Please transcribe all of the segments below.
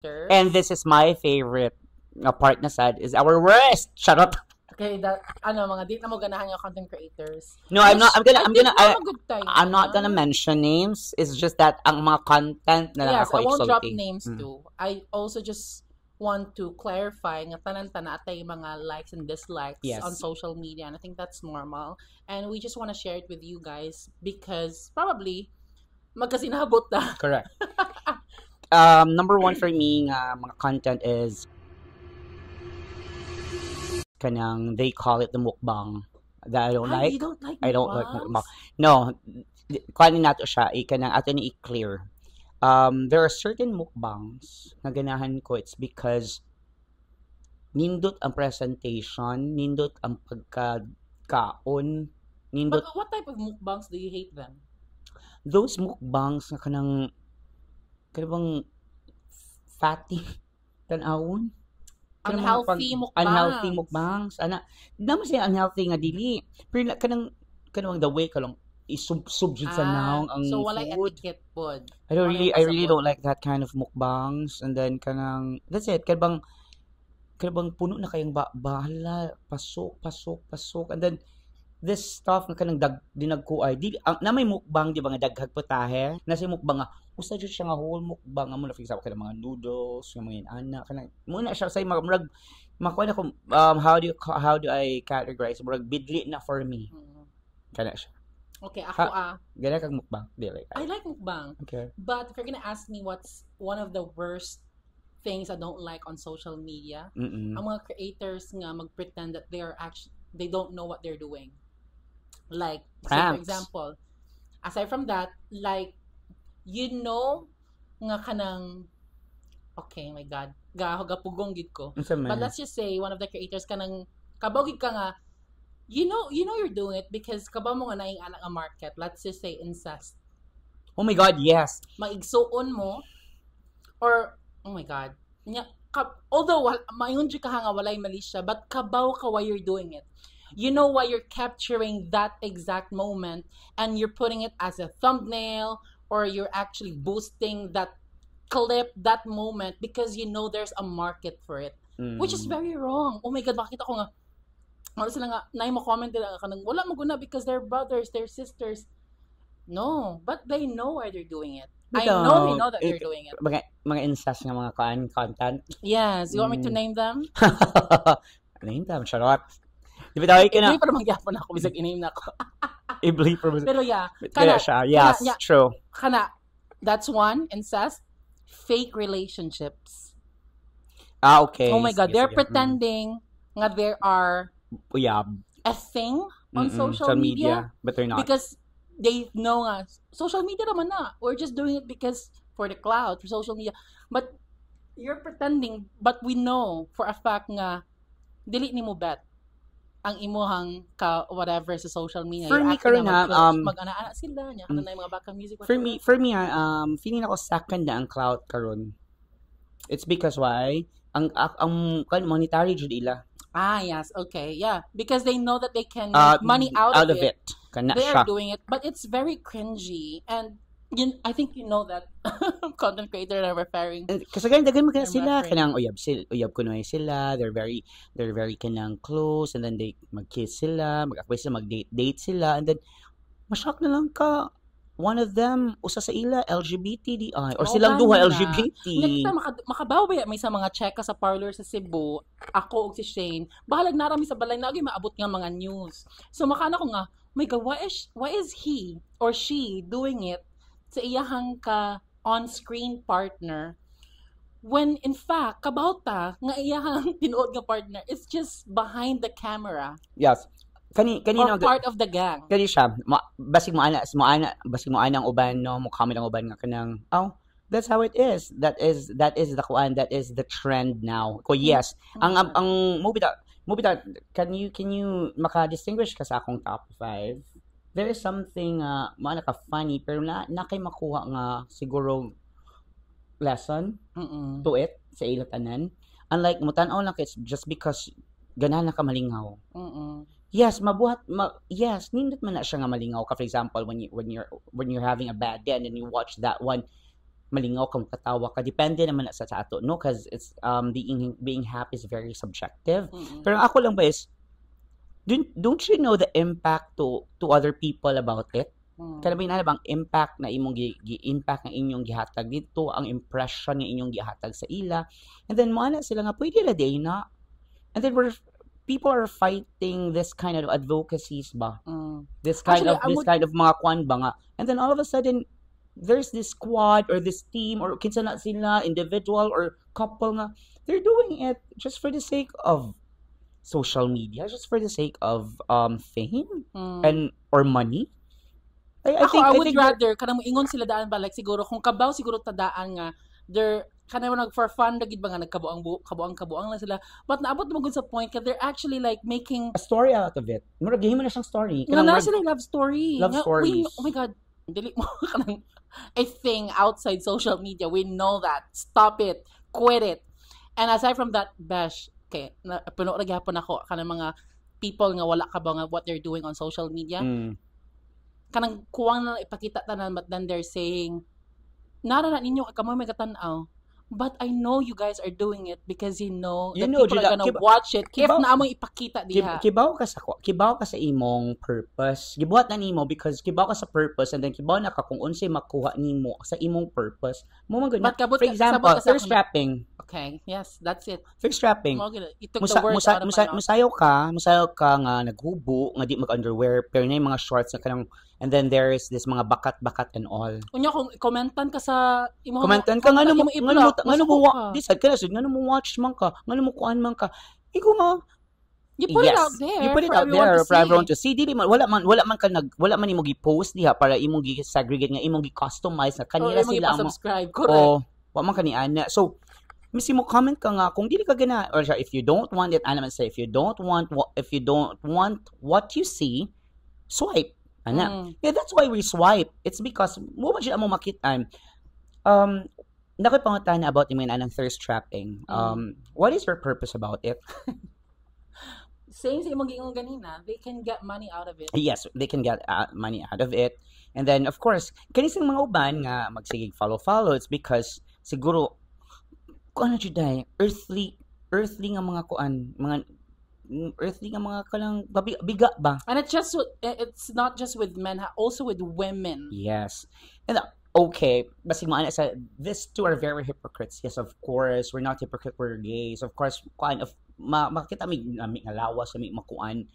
And this is my favorite part na sad is our worst. Shut up. Okay, that mga di na mo ganahan yung content creators. No, I'm not. I'm not na. gonna mention names. It's just that ang mga content na lang Yes, ako I won't drop exalting. names too. I also just want to clarify nga tanan-tana atay mga likes and dislikes Yes. on social media, and I think that's normal. And we just want to share it with you guys because probably magkasinabot na. Correct. Number one for me nga mga content is kanang they call it the mukbang that I don't like. You don't like I don't like mukbangs? mukbang. No, kuhanin nato siya kanang ato ni i-clear. There are certain mukbangs na ganahan ko. It's because nindot ang presentation, nindot ang pagkakaon, nindot But what type of mukbangs do you hate then? those mukbangs na kanang fatty tanawon. Unhealthy mukbangs. Unhealthy mukbangs. Naman siya unhealthy nga dili. Pero kanang the way ka lang isub-sub jud sa naong ang So walay food. etiquette pod. I really don't like that kind of mukbangs. And then kanang that's it. Kanang puno na kayang bahala, pasok. And then this stuff nga kanang dinagkuay. Na may mukbang di ba nga daghag putahe. Na si mukbang nga usa jud siya nga whole mukbang amo na fix ako kanang mga noodles, yung mga inana kanang muna siya say murag makuha na ko how do I categorize murag bidli na for me. Kana siya. Okay, ako Gana kag mukbang. Dili. I like mukbang. Okay. But if you're gonna ask me what's one of the worst things I don't like on social media, Mm-mm. ang mga creators nga mag-pretend that they don't know what they're doing. Like, so for Pranks. example, aside from that, like, you know, nga kanang, okay, my God, gapugong gid ko. Unsa man? But let's just say, one of the creators kanang, kabawgid ka nga, you know you're doing it because kabaw mo nga naing anak nga market. Let's just say incest. Oh my God, yes. Maigsuon mo, or, oh my God, although, mayon dyan ka nga walay mali siya, but kabaw ka why you're doing it. You know why you're capturing that exact moment and you're putting it as a thumbnail or you're actually boosting that clip, that moment because you know there's a market for it. Which is very wrong. Oh my God, makita ko nga, wala sila nga, na mo comment nila ka nang, wala mo guna because they're brothers, they're sisters. No, but they know why they're doing it. I know they know that they're doing it. Mga incest nga mga content. Yes, you want me to name them? Name them, charot. Di ba tayo ka na? Ibli pa naman gyapon ako, bisag i-name na ako. Ibli pa naman. Pero yeah, Kaya siya, yes, true. That's one, incest. Fake relationships. Okay. Oh my God, Sige, they're sige. pretending nga there are Uyab. a thing on social media but they're not. because they know nga, social media naman na. We're just doing it because for the cloud, for social media. But you're pretending, but we know for a fact nga, dili ni mo bet ang imuhang whatever sa social media. For me, karon ha, mag-ana-ana sila niya. Ano na yung mga background music. For me, feeling ako second na ang cloud karon. It's because why? Ang monetary jud ila. Yes, okay, yeah. Because they know that they can make money out of it. Kana They siya. are doing it, but it's very cringy. And I think you know that content creator that I'm referring. Kasi dagan magana I'm sila referring. kanang uyab kunoy sila. They're very kanang close, and then they mag-kiss sila, mag-akway sila, mag-date sila, and then mashock na lang ka. One of them usa sa ila LGBT di ay or Oo, silang ganun duha na. LGBT. Kita makabaw ba may sa mga cheka sa parlor sa Cebu, ako ug si Shane, bahalag narami sa balay na maabot nga mga news. So makana ko nga, my God, why is he or she doing it sa iyahang ka on-screen partner when in fact kabauta nga iyahang tinuod nga partner is just behind the camera Yes. or Kanino part of the gang. Kani siya, basig mo ana ang uban no, mo comment ang uban nga kanang, oh, that's how it is. That is the kuan, that is the trend now. Ko yes, ang movie that can you maka-distinguish ka sa akong top 5? There is something maana ka funny pero na kay makuha nga siguro lesson to it sa ila tanan. Unlike mo tan-aw lang it's just because ganahan na ka malingaw. Yes, yes, nindot man na siya nga malingaw ka. For example, when you're having a bad day and then you watch that one, malingaw ka, katawa ka, depende naman na sa ato, no? Because it's being happy is very subjective. Pero ako lang ba is, don't you know the impact to other people about it? Kaya ba bang impact na impact na inyong gihatag dito, ang impression na inyong gihatag sa ila, and then mga sila nga pwede la day na, and then people are fighting this kind of advocacies ba, this kind Actually, of mga kwan ba nga, and then all of a sudden there's this squad or this team or kinsa na sila, individual or couple nga, they're doing it just for the sake of social media, just for the sake of fame and or money. I would rather kanang moingon sila daan ba, like siguro kung kabaw siguro tadaan nga they're kanang nag for fun gid ba nga nagkabuang lang sila, but naabot mo gud sa point that they're actually like making a story out of it. Murag gihimo na siyang story. Kanang sila love story. Stories. Oh my god, dili mo kanang a thing outside social media. We know that. Stop it. Quit it. And aside from that, Besh, okay, puno ra gyapon ako kanang mga people nga wala ka ba nga what they're doing on social media. Kanang kuwang na ipakita tanan, but then they're saying nara na ninyo kamo may katanaw, but I know you guys are doing it because you know that people are gonna watch it if na among ipakita diha. Kibaw ka sa imong purpose, gibuhat na nimo because kibaw ka sa purpose, and then kibaw na ka kung unsay makuha nimo sa imong purpose mo man. For example, thirst trapping. Okay, yes, that's it. Thirst trapping. You took the words out of my mouth. Musayaw ka nga naghubo nga di mag-underwear pero na yung mga shorts na kanang, and then there is this mga bakat and all. Unya kung komentan ka sa imo, komentan ka ngano mo this ka sud ngano mo watch man ka, ngano mo kuan man ka. Igo nga you put it out there for everyone to see. Dili man wala man imo gi-post diha para imong gi-segregate nga imong gi-customize na kanila sila mo subscribe, correct. Wa man kaniana. So misi mo comment ka nga kung dili ka gana, or if you don't want it, ano man say, if you don't want what you see, swipe. Yeah, that's why we swipe. It's because mo man siya mo makita. Nakipangutan about yung anang thirst trapping. What is your purpose about it? Saying sa imong giingon ganina, they can get money out of it. Yes, they can get money out of it. And then of course, kanisang mga uban nga magsigig follow, it's because siguro kuan na jud earthly nga mga kuan, mga earthly nga mga kalang biga ba. And it's not just with men, also with women. Yes. And okay, basig mo ana sa these two are very hypocrites. Yes, of course, we're not hypocrite, we're gays. Of course, kuan of makita mi ngalawas mi makuan,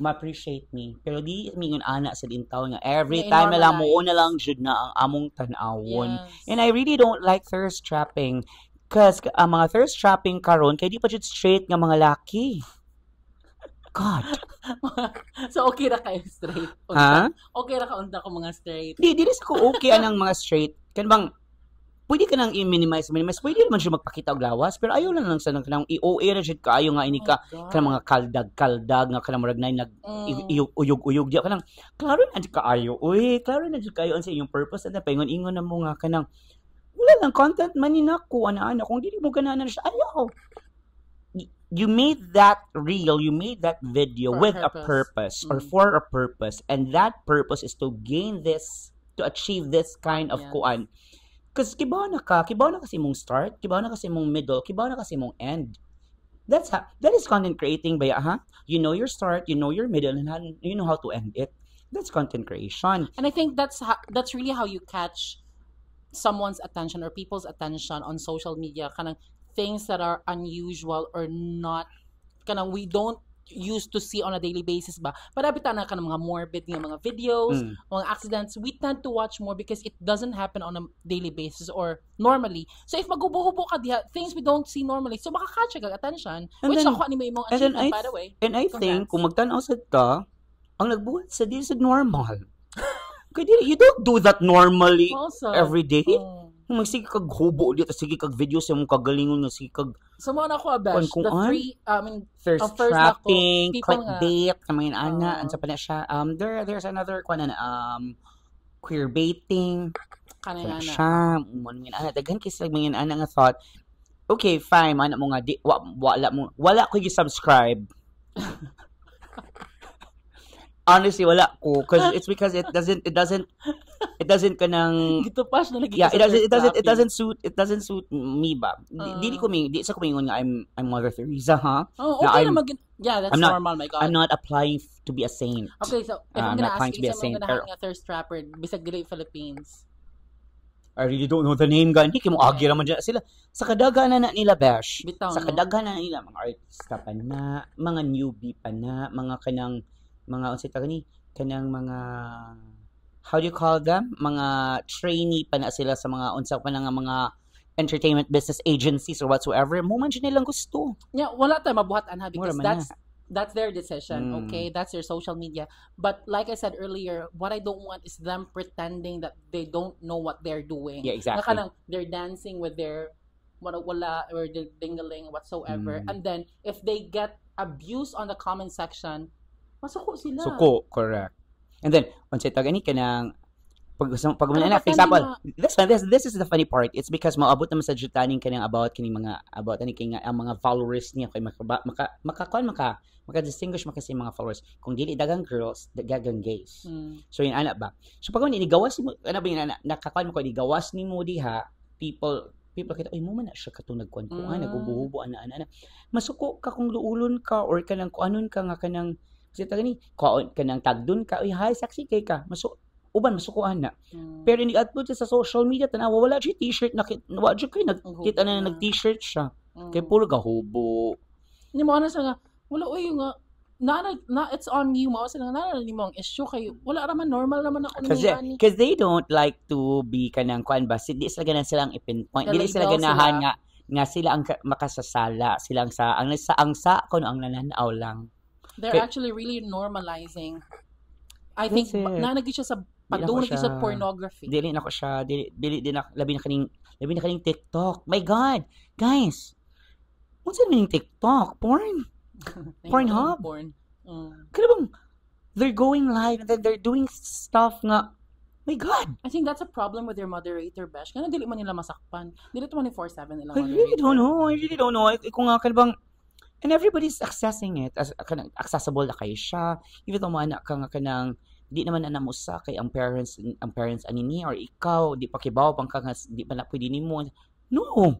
ma-appreciate me. Pero di mingon ana sa dintaw nga every time na lang mo na lang jud na ang among tan-awon. Yes. And I really don't like thirst trapping. Because ang mga thirst trapping karon kay di pa jud straight nga mga laki. God. So okay ra kayo straight? Ha? Okay ra ka unta ko mga straight? Di ko okay anang mga straight. Kan bang pwede ka nang i-minimize, pwede naman siya magpakita og lawas, pero ayaw lang sa kanang i-OA ra jud kaayo nga ini ka kanang mga kaldag nga kanang murag nay nag uyog di kanang klaro na jud kaayo. Klaro na jud kaayo ang sa inyong purpose, and paingon-ingon na mo nga kanang wala lang content man ni nako ana kung dili mo ganahan siya ayaw. You made that reel, you made that video with a purpose or for a purpose, and that purpose is to gain this, to achieve this kind of kuan. Because kibaw na kasi mong start, kibaw na kasi mong middle, kibaw na kasi mong end. That is content creating ba ha? You know your start, you know your middle, and you know how to end it. That's content creation. And I think that's really how you catch someone's attention or people's attention on social media, kanang things that are unusual or not kanang we don't used to see on a daily basis ba, para bitaw na kanang mga morbid nga mga videos, mga accidents, we tend to watch more because it doesn't happen on a daily basis or normally. So if magubo-hubo ka diha, things we don't see normally, so makaka-catch ka attention, and which ako ni may imong achievement, by the way. And I think kung magtan-aw sa ta, ang nagbuhat sa di sa normal. You don't do that normally also, every day. Sige kag hubo dito, sige kag video sa mong kagalingon nga, sige kag so mo na ko abash the three thirst trapping, clickbait, kamay ana ansa pa na siya. There's another queer baiting. Kanina siya mangin ana daghan kay sa mangin ana nga thought. Okay, fine, ana mo nga di wala ko gi-subscribe. Honestly, wala ko. Because it doesn't kanang, Gito pa siya nalagay yeah, ka sa thirst it trapping. doesn't suit me ba. Di sa kumingon nga I'm Mother Teresa, ha? Oh, Na okay I'm na yeah, that's I'm not normal, my God. I'm not applying to be a saint. Okay, so if I'm I'm gonna not ask trying to be you, a isa mo saint, ganahan pero nga thirst trapper, bisag dili Philippines. I really don't know the name ga. Hindi kimo agi raman dyan sila. Sa kadaghanan na nila, Besh. Bitaw, Sa no? kadaghanan na nila mga artista pa na, mga newbie pa na, mga kanang unsay tawag ni kanang mga, how do you call them? Mga trainee pa na sila sa mga unsa pa na nga mga entertainment business agencies or whatsoever. Mo man dyan nilang gusto. Yeah, wala tayo mabuhatan ha because Mura man that's their decision, Mm. okay? That's their social media. But like I said earlier, what I don't want is them pretending that they don't know what they're doing. Yeah, exactly. Na kanang they're dancing with their wala or they're dingling whatsoever. Mm. And then if they get abused on the comment section, masuko sila. Suko, correct. And then, unsay tawag ni kanang pag Ano na ba, for example, tani this is the funny part. It's because maabot naman sa jutaning kanang about ani kay nga ang mga followers niya kay maka-distinguish kasi mga followers. Kung dili dagang girls, dagang gays. So yun ana ba. So pag ni gawas mo ano ba yun nakakuan mo ko ni gawas ni mo diha people kita ay mo man na siya katong nagkuan ko nagubuhubo ana masuko ka kung luulon ka or kanang kuanon ka nga kanang kasi tagani kanang tagdon ka ay hi sexy kay ka uban masukuan na. Pero ni upload sa social media tanawa wala siya t-shirt wala siya kay nagkita na nag-t-shirt siya. Kay puro gahubo. Ni mo na sa wala oy nga na it's on you mo sila na ni mo ang issue kay wala raman normal naman ako ni because they don't like to be kanang kuan ba di sila ganan silang ipinpoint dili sila ganahan nga sila ang makasasala silang ang sa kuno ang nananaw lang. They're actually really normalizing. I think nagig siya sa padung sa pornography. Dili na ko siya dili na labi na kaning TikTok. My God, guys. Unsa man yung TikTok? Pornhub. Kaya bang they're going live and then they're doing stuff nga. My God. I think that's a problem with your moderator, Besh. Kaya dili man nila masakpan. Dili 24/7 nila I really don't know. Kung nga bang and everybody's accessing it as accessible na kayo siya. Even though man ka nga kanang di naman na namusa kay ang parents ani ni or ikaw di pa kibaw pang ka di pa na pwede nimo. No.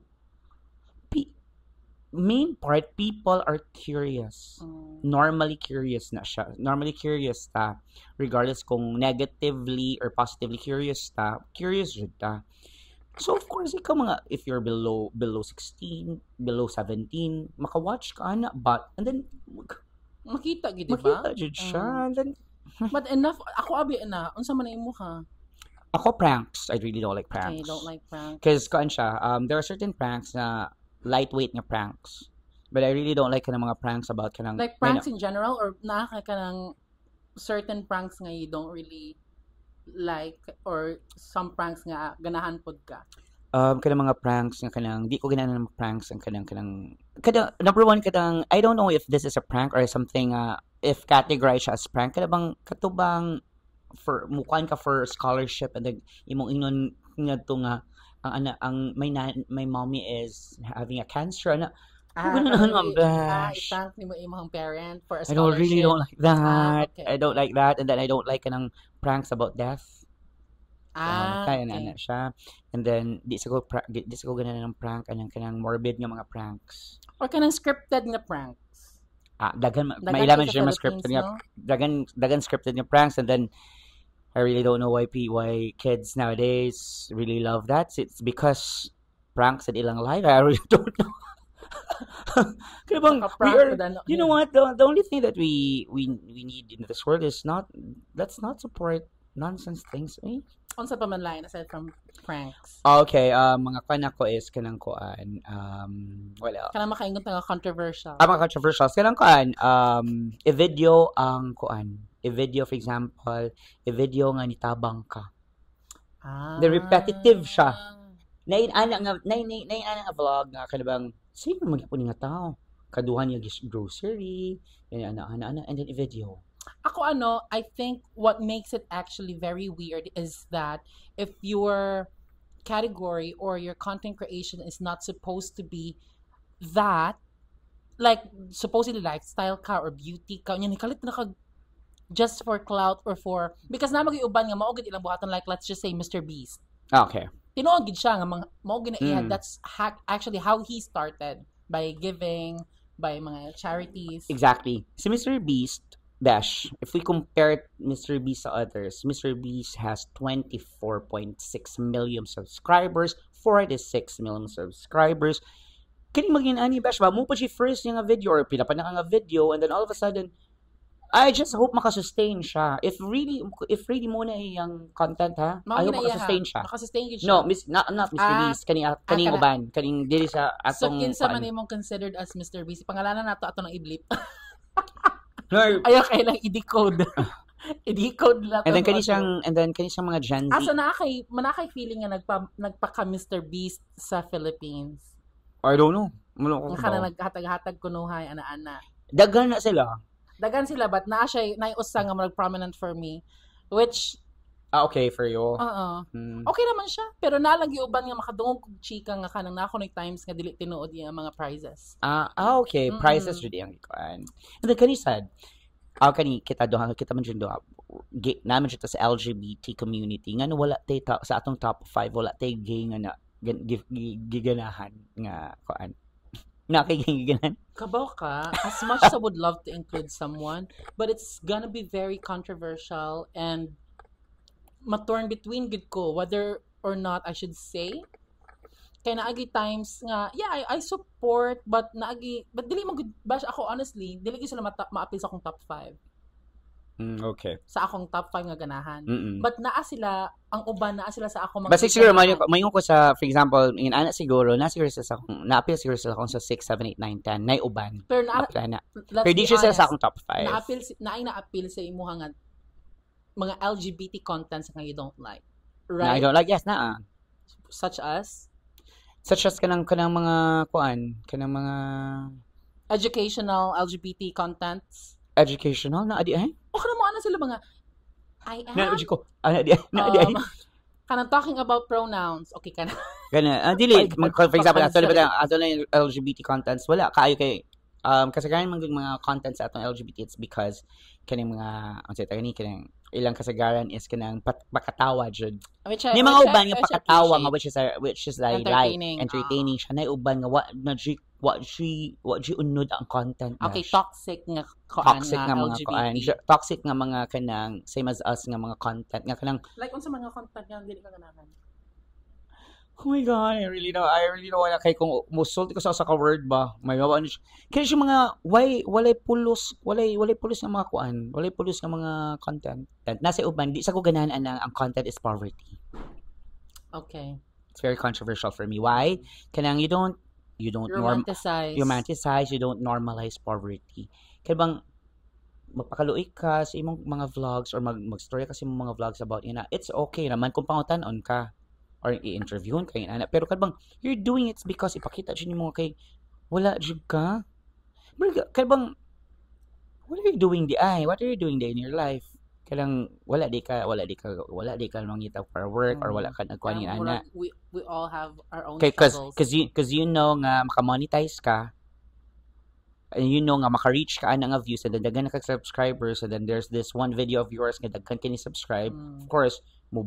Main part people are curious. Normally curious na siya. Normally curious ta regardless kung negatively or positively curious ta. Curious jud ta. So of course ikaw mga if you're below 16, below 17, maka-watch ka ana but and then makita gid ba? Makita jud siya. And then but enough ako abi na unsa man imo ha? Ako pranks. I really don't like pranks. Okay, don't like pranks. Because kaan siya, there are certain pranks na lightweight na pranks. But I really don't like kanang mga pranks about kanang like pranks in general or nakaka ka ng certain pranks nga you don't really like or some pranks nga ganahan pod ka. Kanang mga pranks nga kanang di ko ganahan ng pranks ang kanang number one kanang I don't know if this is a prank or something if categorized siya as prank kada bang katubang for mukuan ka for scholarship and then imong ingnon ngadto nga ang my mommy is having a cancer ana i-thank ni mo imong parent for a scholarship. I don't like that. Okay. I don't like that and then I don't like kanang pranks about death. Okay. Ana siya. And then di sa ko ganahan ng prank kanang morbid nga mga pranks. Or kanang scripted nga pranks. Dagan mailaman siya mga scripted nga dagan scripted nga pranks and then I really don't know why kids nowadays really love that. It's because pranks at ilang life. I really don't know. Kaya bang you know what? The only thing that we need in this world is let's not support nonsense things. Unsa pa man line aside from pranks? Okay, mga kuan ako is kanang kuan wala. Kanang makaingon nga controversial. Mga controversial kanang kuan i-video ang kuan. I-video for example, i-video nga nitabang ka. The repetitive siya. Nainana nga vlog nga kanang sino magyapon nga tao. Kaduhan niya grocery, ana and then i-video. Ako I think what makes it actually very weird is that if your category or your content creation is not supposed to be that, like supposedly lifestyle ka or beauty ka, nya nikalit na just for clout or for because na magiuban nga mao gid ilang buhaton like let's just say Mr. Beast. Okay. Tinuod gid siya nga mao gid na iya Mm. that's actually how he started by giving by mga charities. Exactly. Si Mr. Beast, Dash, if we compare Mr. Beast sa others, Mr. Beast has 24.6 million subscribers, 46 million subscribers. Kani maging ani Bash ba? Mo pa siya first yung video or pila pa na nga video and then all of a sudden, I just hope makasustain siya. If really mo na yung content ha, Mao I hope gid na iya, ha? makasustain siya. Makasustain gid siya. No, not Mr. Beast. Kaning kana. uban. Kaning dili sa So atong kinsa man imong considered as Mr. Beast? Pangalanan nato ato ng iblip. No, Ayaw kay lang i-decode. I-decode lang. and then kani siyang mga Gen Z. Asa na kay feeling nga nagpaka Mr. Beast sa Philippines. I don't know. Mulo ko Nga kana ba? naghatag-hatag kunuhay ana-ana. Daghan na sila. Dagan sila but naa siya naiusa nga mag prominent for me which Okay for you. Hmm. okay naman siya pero nalagi uban nga makadungog kog chika nga kanang nakonoy times nga dili tinuod iya mga prizes. Okay. Prices jud ang ikuan. And then kani sad. Kita man jud doha. Naman jud ta sa LGBT community nga wala tay sa atong top 5 wala tay gay nga na giganahan nga kuan. Na kay giganahan. Kabaw ka, as much as I would love to include someone, but it's gonna be very controversial and maturn between gid ko whether or not I should say. Kaya naagi times nga, yeah, I support, but dili mo good bash ako honestly, dili ko sila ma-appeal sa akong top 5. Okay. Sa akong top 5 nga ganahan. Mm-mm. But naa sila, ang uban naa sila sa akong Basta siguro mayon ko sa for example, in ana siguro na-appeal siguro sa akong sa 6, 7, 8, 9, 10 nay uban. Pero Na. let's Pero di be siya honest, sa akong top 5. na-appeal sa imuha nga mga LGBT contents nga you don't like. Na I Right? don't like yes na. Such as Such as kanang mga kuan, kanang mga educational LGBT contents. educational na adi ay. O kana mo ana sila mga I am Na ko. Ana di ay. kanang talking about pronouns. Okay kana. Gana, dili, Oh my God, for example, ato sorry. na yung LGBT contents, wala, kaayo kay, kasi ganyan mga contents sa atong LGBT, it's because, kaning mga, kanang, ilang kasagaran is kanang pakatawa, jud. Ni mga uban nga pakatawa, nga, which is like, entertaining siya, na uban nga, what she unod ang content na Okay, siya. toxic nga koan Toxic nga mga LGBT. koan, toxic nga mga kanang, same as us nga mga content, nga kanang, Like unsa mga content nga dili ka ganahan? oh my God, I really don't wanna kay kung musulti ko sa ka-word ba. May gawa ni kaya siya mga walay pulos nga mga kuan, walay pulos nga mga content. Nasa uban di sa ko ganahan ang content is poverty. Okay. It's very controversial for me. Why? Kanang you don't Romanticize. you don't normalize poverty. Kaya bang magpakaluoy ka sa imong mga vlogs or mag-story ka sa imong mga vlogs about ina. It's okay naman kung pangutan-on ka or i-interviewin ka ina. Pero kadbang you're doing it because ipakita jud nimo kay wala jud ka. Kadbang what are you doing What are you doing in your life? Kadang wala di ka mangita for work or wala ka nagkuan Parang ana. we all have our own Okay, struggles. cause you know nga maka-monetize ka, and you know nga maka-reach ka ana nga views and then daghan ka subscribers and then there's this one video of yours nga daghan kini subscribe. Of course, mo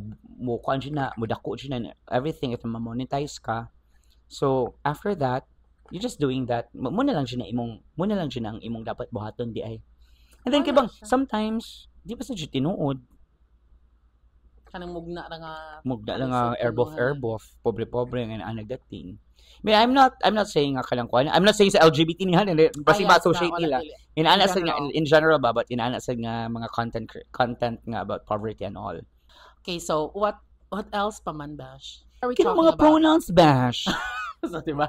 kuan jud na, mo dako jud na everything if ma-monetize ka. So, after that, you're just doing that. Muna lang jud ang imong dapat buhaton di ay. And then Wala kibang siya. sometimes di ba sa jud tinuod Kanang mugna ra nga mugda lang Isip nga ko airbof pobre nga nagdating. I mean, I'm not saying nga kalang kuan. I'm not saying sa LGBT niya basi Bias ma-associate na, wala nila. dili. Inaana In sa nga general. in general ba but inaana sa nga mga content nga about poverty and all. Okay, so what else pa man bash? Are we Kino talking mga about? pronouns bash. So, diba?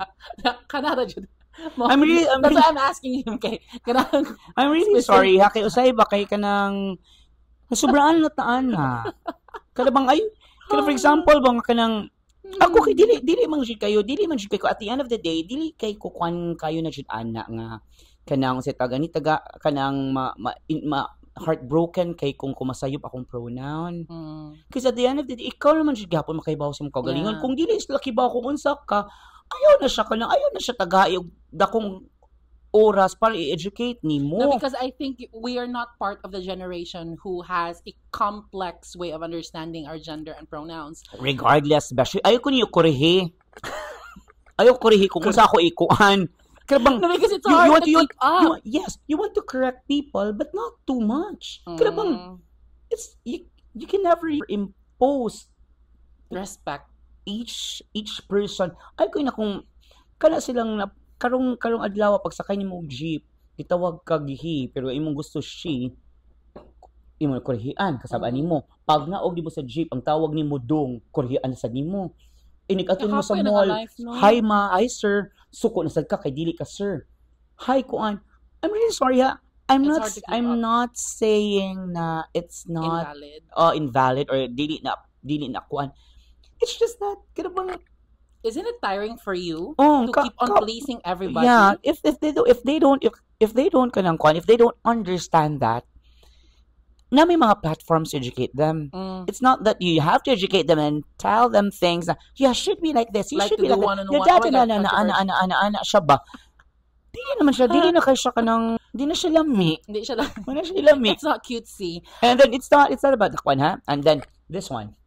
Kanara jud. I'm really That's why I'm asking him kay kanang I'm really sorry ha kay usay ba kay kanang sobraan na taan na. Kada bang ay kada for example bang kanang ako kay dili man jud kayo at the end of the day dili kay ko kwan kayo na jud ana nga kanang sa taga kanang heartbroken kay kung kumasayop akong pronoun. Kasi at the end of the day ikaw naman jud gapon makaibaw sa imong kagalingon. Yeah. Kung dili sila kibaw kung unsa ka ayaw na siya tagayog dakong oras para i-educate nimo. No, because I think we are not part of the generation who has a complex way of understanding our gender and pronouns. Regardless, bashi, ayaw ko niyo korehe. Ayaw korehe kung sa ako ikuan. Kaya bang, No, because it's hard to keep up. yes, you want to correct people, but not too much. Kaya bang, it's, you can never impose Respect. each person. Ay ko na kung kana silang na karong adlaw pagsakay nimo og jeep gitawag ka gihi pero imong gusto she imo korehian kasabaan nimo pag naog nimo sa jeep ang tawag nimo dong korehian sa nimo inig aton mo sa Kapoy na mall ka-life, no? hi ma hi sir suko na sad ka kay dili ka sir hi kuan I'm really sorry ha It's hard to keep I'm up. not saying na it's not Invalid. invalid or dili na kuan. It's just that kada bang Isn't it tiring for you oh, to keep on pleasing everybody? yeah, if they don't kanang kuan, if they don't understand that, na may mga platforms to educate them. It's not that you have to educate them and tell them things that yeah, should be like this. You Like should to be do like that. one-on-one. Dati Oh my na God, ana siya ba? Dili naman siya, dili na kay siya kanang, di na siya lami. Hindi siya lang. Wala siya lami. It's not cutesy. And then it's not about the kwan ha. And then this one.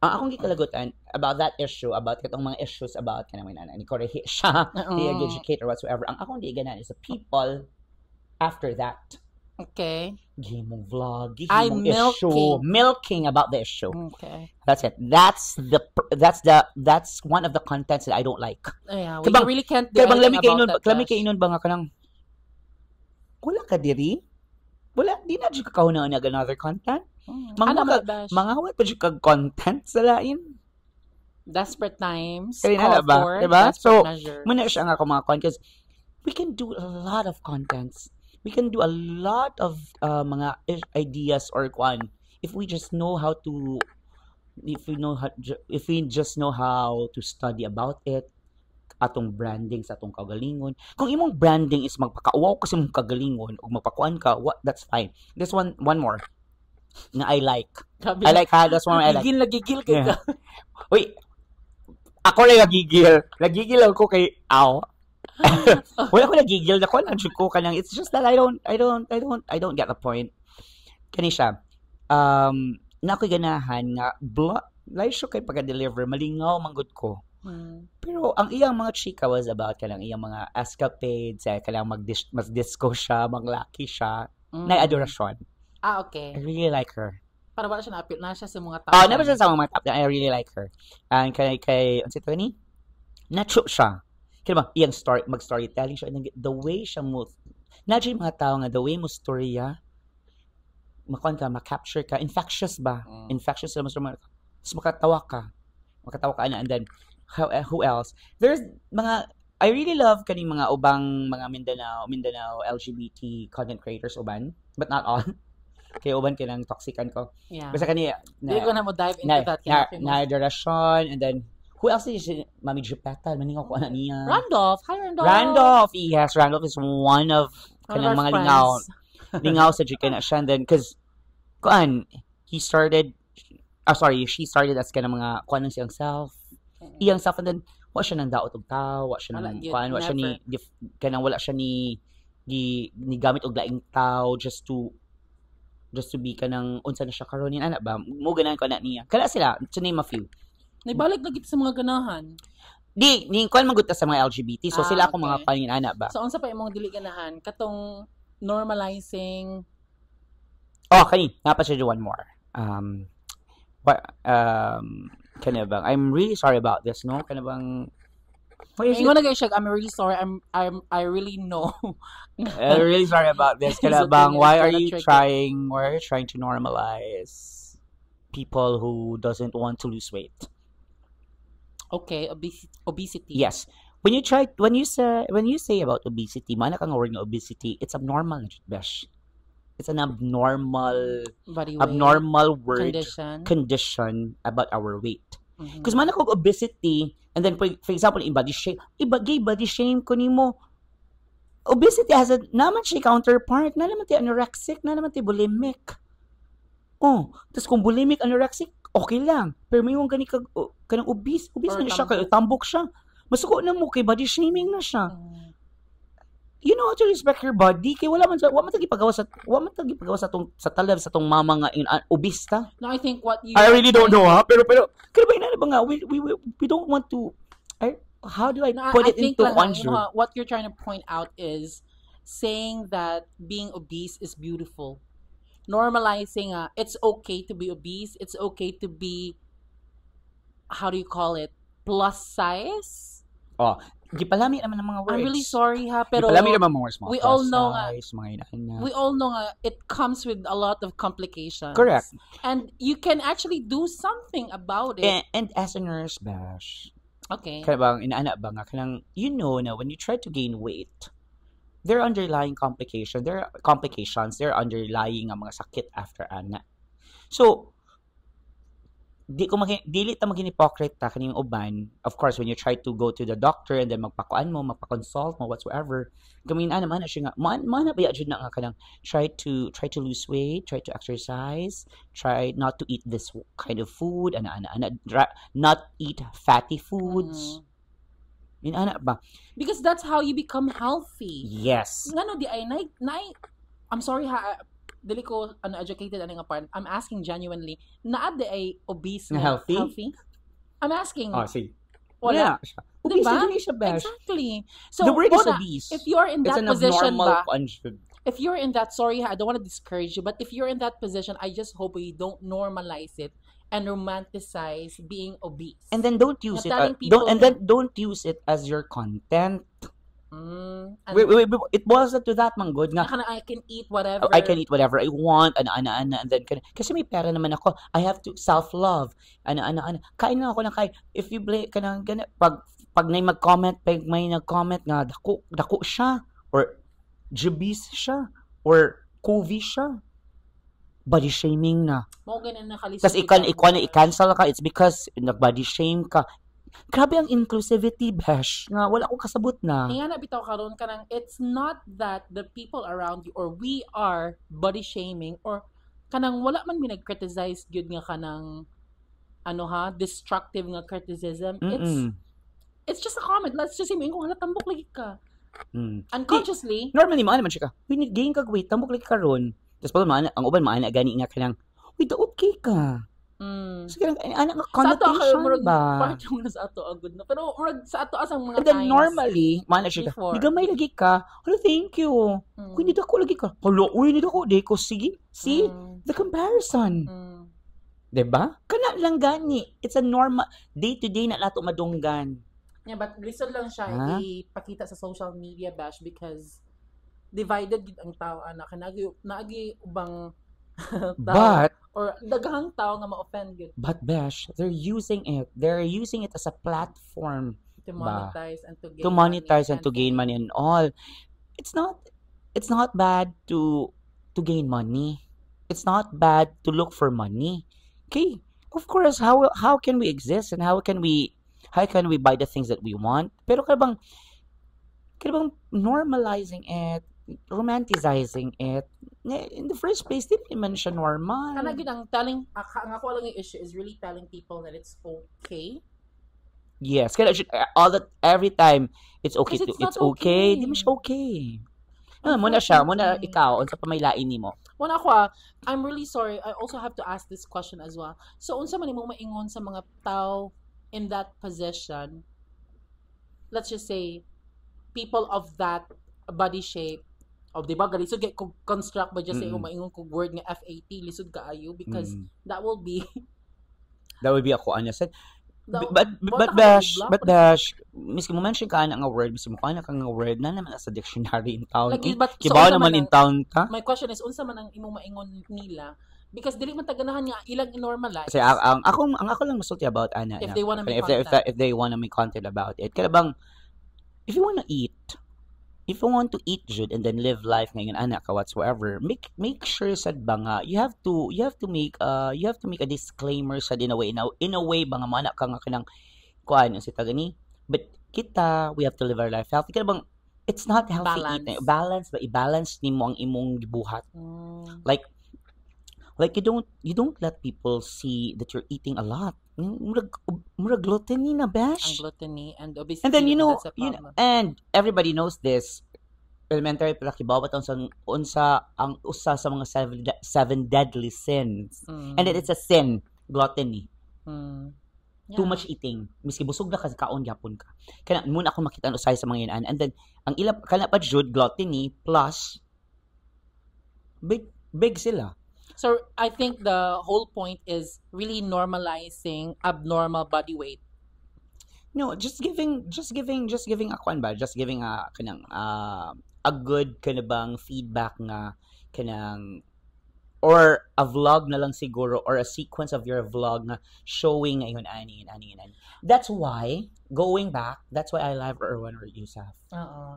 Ang akong gikalagutan about that issue, about katong mga issues about kanang may ni korehi siya, di educate or whatsoever. Ang akong di ganan is the people after that. Okay. Gihimong vlog, Ay, gihimong issue, milking about the issue. Okay. That's it. That's one of the contents that I don't like. Yeah, Kabang- we really can't do Kaya bang anything lami about that. kay inon ba nga kanang wala ka diri? Wala, di na dyan kakahuna na another content. Mga hawat pa dyan kag content sa lain. Desperate times. Kaya Call na ba? for Diba? desperate So, measures. muna siya nga mga content because we can do a lot of contents. We can do a lot of mga ideas or kwan if we just know how to if we just know how to study about it atong branding sa atong kagalingon. Kung imong branding is magpakauwaw kasi mong kagalingon o magpakuan ka, that's fine. This one more na I like. Grabe I like ha, that's one I like. Gigil ka. Yeah. Wait, ako lang nagigil. Nagigil ako kay wala ko nagigil na ko lang ko kanang it's just that I don't get the point. Kani siya. Na ako'y ganahan nga lahi siya kay pag-deliver malingaw manggod ko. Pero ang iyang mga chika was about kanang iyang mga escapades, kanang mag-disco siya, mag-lucky siya, na adorasyon. Okay. I really like her. Para wala siya na-appeal na siya sa mga tao. Never siya sa mga top. I really like her. And kay ano siya ni? Nacho siya. Kaya ba, iyang mag-storytelling siya. The way siya mo, nadyo yung mga tao nga, the way mo storya, ma-capture ka, infectious ba? Infectious sila mo storya. Tapos makatawa ka na, and then, who else? There's mga, I really love kaning mga ubang mga Mindanao LGBT content creators uban, but not all. Kaya uban kinang toxican ko. Yeah. Basta kani Hindi ko na mo dive into that. na Dorasyon, and then who else is Mami Jupeta? Maningaw ko na niya. Randolph. Hi, Randolph. Randolph. Yes, Randolph is one of kanang mga lingaw sa Jika na siya. And then, because, she started as kanang mga kuan ng siyang self. Iyang self, and then, wala siya ng daot og tao, wala siya ng kuan, wala siya ni gamit og laing tao just to be kanang unsa na siya karon ni ana ba mo ganan ko na niya kana sila to name a few naibalik lagi sa mga ganahan di kuan maguta sa mga LGBT so sila ako mga kanin ana ba so unsa pa imong dili ganahan katong normalizing kani napa siya one more kana bang I'm really sorry about this no kana bang Ingon na guys siya, I'm really sorry. I really know. I'm really sorry about this. Kana bang why are you trying to normalize people who doesn't want to lose weight? Okay, obesity. Yes. When you say about obesity, mana kang word nga obesity, it's abnormal na besh. It's an abnormal word condition about our weight. Because man ako obesity, and then for example, body shame ko nimo. Obesity has naman siya counterpart, na naman ti anorexic, na naman ti bulimic. Tapos kung bulimic, anorexic, okay lang. Pero may yung kanang obese na siya, tambok siya. Masuko na mo kay body shaming na siya. you know how to respect your body kay wala man tagi pagawa sa tong sa talab sa tong mama nga obese ta. No, I think what you I really don't know ha pero kaya ba ina ba nga we don't want to how do I No, put I it think into lang, one you know, what you're trying to point out is saying that being obese is beautiful. Normalizing it's okay to be obese. It's okay to be, how do you call it, plus size. Oh, gipalami naman ng mga words. I'm really sorry ha, pero Gipalami naman mga words mga we all plus know nga, size, mga inaana. we all know it comes with a lot of complications. Correct. And you can actually do something about it. And as a nurse, Bash, Okay. kaya bang inaana ba nga kanang you know na when you try to gain weight, there are underlying complications. There are underlying nga mga sakit after ana. So, dili ta maging hypocrite ta kaning uban. Of course, when you try to go to the doctor and then magpa-consult mo whatsoever, kamin ana man siya nga man ba ya jud na nga kanang try to lose weight, try to exercise, try not to eat this kind of food, not eat fatty foods. Ana ba? Because that's how you become healthy. Yes. Ngano di ay I'm sorry ha, dili ko educated ani nga part. I'm asking genuinely, naa di ay obese Nga healthy? I'm asking. Oh, see. Wala. Yeah. Diba? Obese dili siya, Bash. Exactly. So The word is una, obese. if you're in It's that an position abnormal ba, punch. if you're in that, sorry ha, I don't want to discourage you, but if you're in that position, I just hope you don't normalize it and romanticize being obese. And then don't use Telling it. people Don't use it as your content. and It boils down to that, man, good nga. I can eat whatever. I can eat whatever I want, and then kasi may pera naman ako. I have to self-love. Kain na ako ng kain. If you play kanang gana pag may mag-comment, pag may nag-comment nga dako siya or jubis siya or kuvi siya. Body shaming na. Mo ganun nakalisod. Tapos i-cancel ka, it's because nag-body shame ka. Grabe ang inclusivity, Bash. Nga, wala akong kasabot na. Nga na bitaw karon kanang it's not that the people around you or we are body shaming or kanang wala man mi nag-criticize gyud nga kanang destructive nga criticism. It's just a comment. Let's just say kung hala tambok lagi ka. Unconsciously. Normally man siya ka. We need gain kag weight, tambok lagi karon. Tapos pala ang uban maana gani nga kanang uy daot kay ka. So, anak nga connotation ba? Part yung nasa ato agad na. Pero sa ato asang mga and then times, normally, mana siya ka, di gamay lagi ka, hello, thank you. Kung hindi ako lagi ka, hello, uy, hindi ako, di ko, sige, see, the comparison. Diba? Kana lang gani. It's a normal, day-to-day na lato madunggan. Yeah, but lisod lang siya ipakita sa social media, Bash, because divided gid ang tao, anak. Naagi ubang tao. But, or daghang tao nga ma-offend yun. But Bash, they're using it as a platform to monetize and to gain money and all. It's not bad to gain money. It's not bad to look for money. Okay, of course, how can we exist and how can we buy the things that we want? Pero kada bang normalizing it, romanticizing it, in the first place, di naman siya normal. Ang telling, ang ako lang yung issue is really telling people that it's okay. Yes, kaya every time it's okay to, it's okay. Di mo siya okay. Muna ikaw, unsa pa may lain nimo? Muna ako, I'm really sorry. I also have to ask this question as well. So, unsa man imong maingon sa mga tao in that position? Let's just say, people of that body shape, of di ba lisod kay construct ba just say maingon kog word nga FAT lisod kaayo because that will be ako said. But Bash, miski mo mention ka nga word, miski mo ka nga word na naman sa dictionary in town. Kibaw naman in town ta. My question is unsa man ang imong maingon nila because dili man taganahan nga ilang normalize. Kasi ang ako lang masulti about ana. If they wanna make if they wanna make content about it. Kaya bang if you want to eat good and then live life ngayon anak ka whatsoever, make sure sad ba nga you have to make a disclaimer sad in a way ba nga manak ka nga kanang kuan si tagani, but we have to live our life healthy. Kaya bang it's not healthy eating. I-balance nimo ang imong gibuhat. Like you don't let people see that you're eating a lot. Murag gluttony na, Bash. Ang gluttony and obesity. And then and everybody knows this. elementary pa laki bawat unsa ang usa sa mga seven deadly sins. And then it's a sin, gluttony. Too much eating. Miski busog na ka kaon gyapon ka. Kana muna ako makita usay sa mga yan. And then ang ila kana pa jud gluttony plus big sila. So I think the whole point is really normalizing abnormal body weight. No, just giving a kwan ba, just giving a kanang a good kanabang feedback nga kanang or a vlog na lang siguro or a sequence of your vlog na showing ngayon ani. That's why going back, that's why I love Erwan or Yusuf.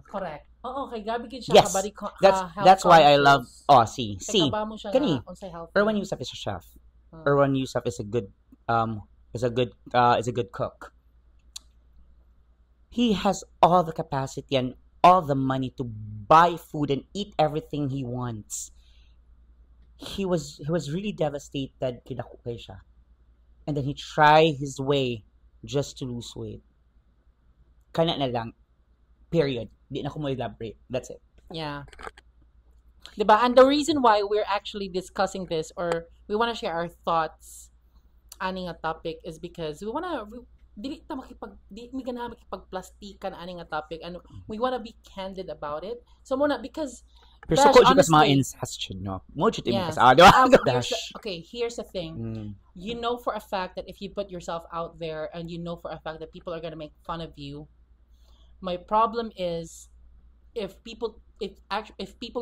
Correct. Kay gabi gid siya Yes, kabadi that's why I love. Oh, see. Kaba mo siya Kani, nga unsay health. Erwan Yusuf is a chef. Erwan Yusuf is a good cook. He has all the capacity and all the money to buy food and eat everything he wants. He was really devastated kinakukay siya. And then he tried his way just to lose weight. Kana na lang. Period. Di na ko mo elaborate. That's it. Yeah. Diba? And the reason why we're actually discussing this or we want to share our thoughts aning a topic is because we want to di mi ganahan makipagplastikan aning a topic and we want to be candid about it. So muna because pero sa ko just mga incest no. Mo jud Yeah. Okay, here's the thing. You know for a fact that if you put yourself out there and you know for a fact that people are going to make fun of you. My problem is if people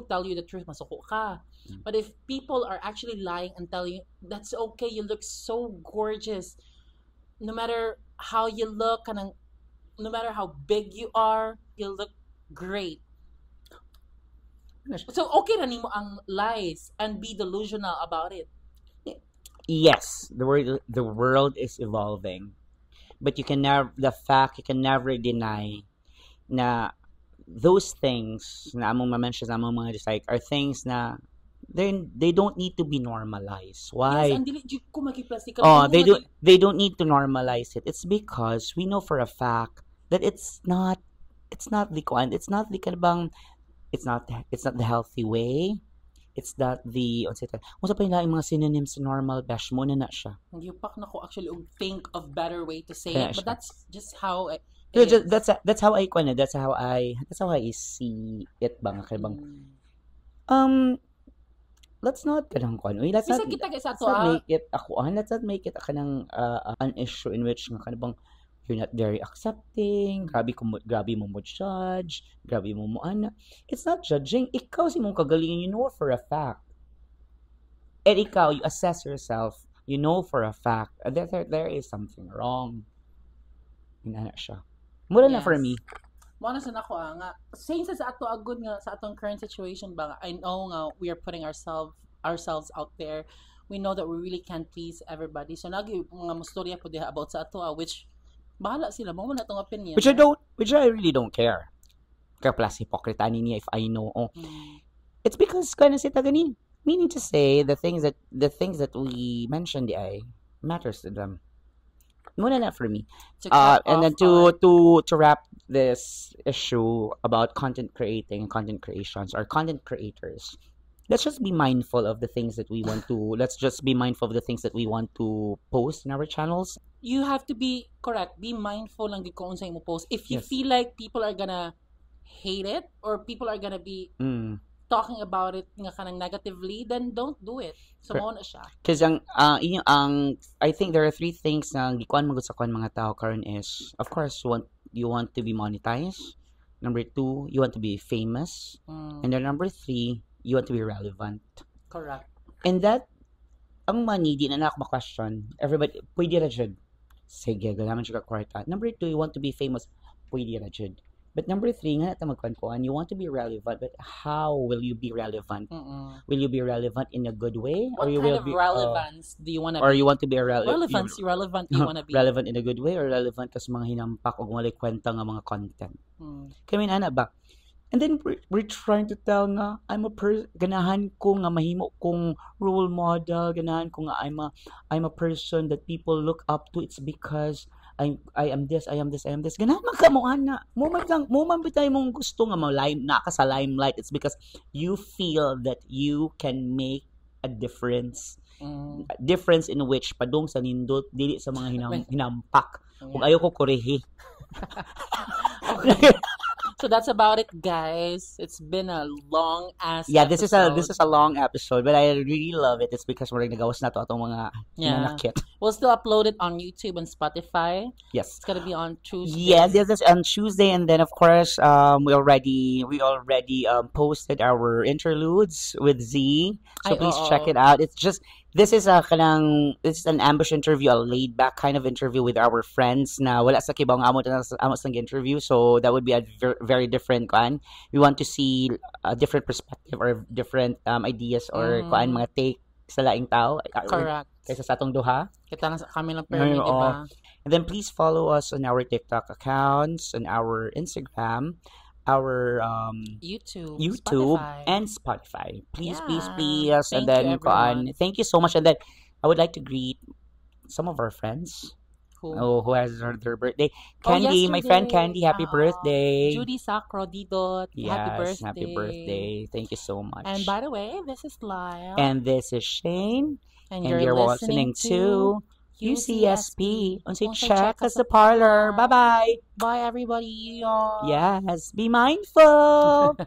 tell you the truth, masuko ka. But if people are actually lying and tell you that's okay, you look so gorgeous, no matter how you look, no matter how big you are, you look great. So okay na nimo ang lies and be delusional about it. Yes, the world is evolving, but you can never deny na those things na among ma-mention sa among mga dislike are things na they don't need to be normalized. Why? Yes, ang dili jud ko makiplastika. They don't need to normalize it. It's because we know for a fact that it's not the kanabang it's not the healthy way. It's not the unsa pa yung mga synonyms sa normal bash mo na siya. Hindi pa nako actually think of better way to say Kaya it, but siya. that's just how it Yeah, is. that's how I see it bang kay bang let's not kanang kwan. Let's Bisa not kita sa let's to not make it let's not make it kanang an issue in which nga kanang you're not very accepting, grabe mo judge, grabe mo ana. It's not judging. Ikaw si mong kagalingan, you know for a fact. And ikaw, you assess yourself, you know for a fact that there is something wrong. Inana siya. Mura na for Yes. me. Mo na sa nako nga same sa ato agud nga sa atong current situation ba I know nga we are putting ourselves out there. We know that we really can't please everybody. So nagi mga mustorya po diha about sa ato which bahala sila mo na tong opinion. Which I really don't care. Kaya plus hypocrite niya if I know. It's because kana si tagani. Meaning to say the things that we mentioned ay matters to them. Muna na for me. To cut And then off to wrap this issue about content creating, content creations, or content creators. Let's just be mindful of the things that we want to. Let's just be mindful of the things that we want to post in our channels. you have to be correct. Be mindful lang gid kung unsay mo post. If you Yes. feel like people are gonna hate it or people are gonna be talking about it nga kanang negatively, then don't do it. So mo na siya. Because I think there are three things na gikuan magud sa kuan mga tao karon is, of course, you want to be monetized. Number 2, you want to be famous. And then number 3, you want to be relevant. Correct. And that, ang money, di na ako ma-question. Everybody, pwede na jud. Sige, ganaman siya ka kwarta. Number 2, you want to be famous. Pwede na jud. But number 3, nga natin magkuhan, you want to be relevant, but how will you be relevant? Will you be relevant in a good way? What you kind will of relevance do you want to or be? you want to be Relevant do you want to be? relevant in a good way or relevant kas mga hinampak o walay kwenta nga mga content. Kami na ba? And then we're trying to tell nga ganahan ko nga mahimo kong role model, ganahan ko nga I'm a person that people look up to. It's because I am this, I am this, I am this. Ganahan man ka mo, ana. Mo man bitay mong gusto nga naka sa limelight. It's because you feel that you can make a difference. Mm. Difference in which padung sa nindot dili sa mga Wait. hinampak. Kung Yeah. ayaw ko korehi. Okay. So that's about it, guys. It's been a long ass Yeah, this episode. is a long episode, but I really love it. It's because we're nagawas na to atong mga Yeah. hinanakit. We'll still upload it on YouTube and Spotify. Yes. It's gonna be on Tuesday. Yes, on Tuesday, and then of course, we already posted our interludes with Z, so Ay, please oo. check it out. It's just this is an ambush interview, a laid back kind of interview with our friends. Na wala sa kibaw nga amo sa interview, so that would be a very different one. We want to see a different perspective or different ideas or mga take sa laing tao Correct. kaysa sa atong duha. Kita na sa kami lang permi, di Oo. ba? And then please follow us on our TikTok accounts, on our Instagram, our YouTube, YouTube, Spotify. and Spotify. Please, please, Yeah. please. And Thank you, then everyone. thank you so much. And then I would like to greet some of our friends who has their birthday. Candy, my friend yesterday. Candy, happy birthday. Judy Sacro Didot. Yes, Happy birthday. Thank you so much. And by the way, this is Lyle. And this is Shane. And And you're you're listening listening to to UCSP. Unsay Unsay check us the parlor. Bye-bye. Bye, everybody. Yes, be mindful.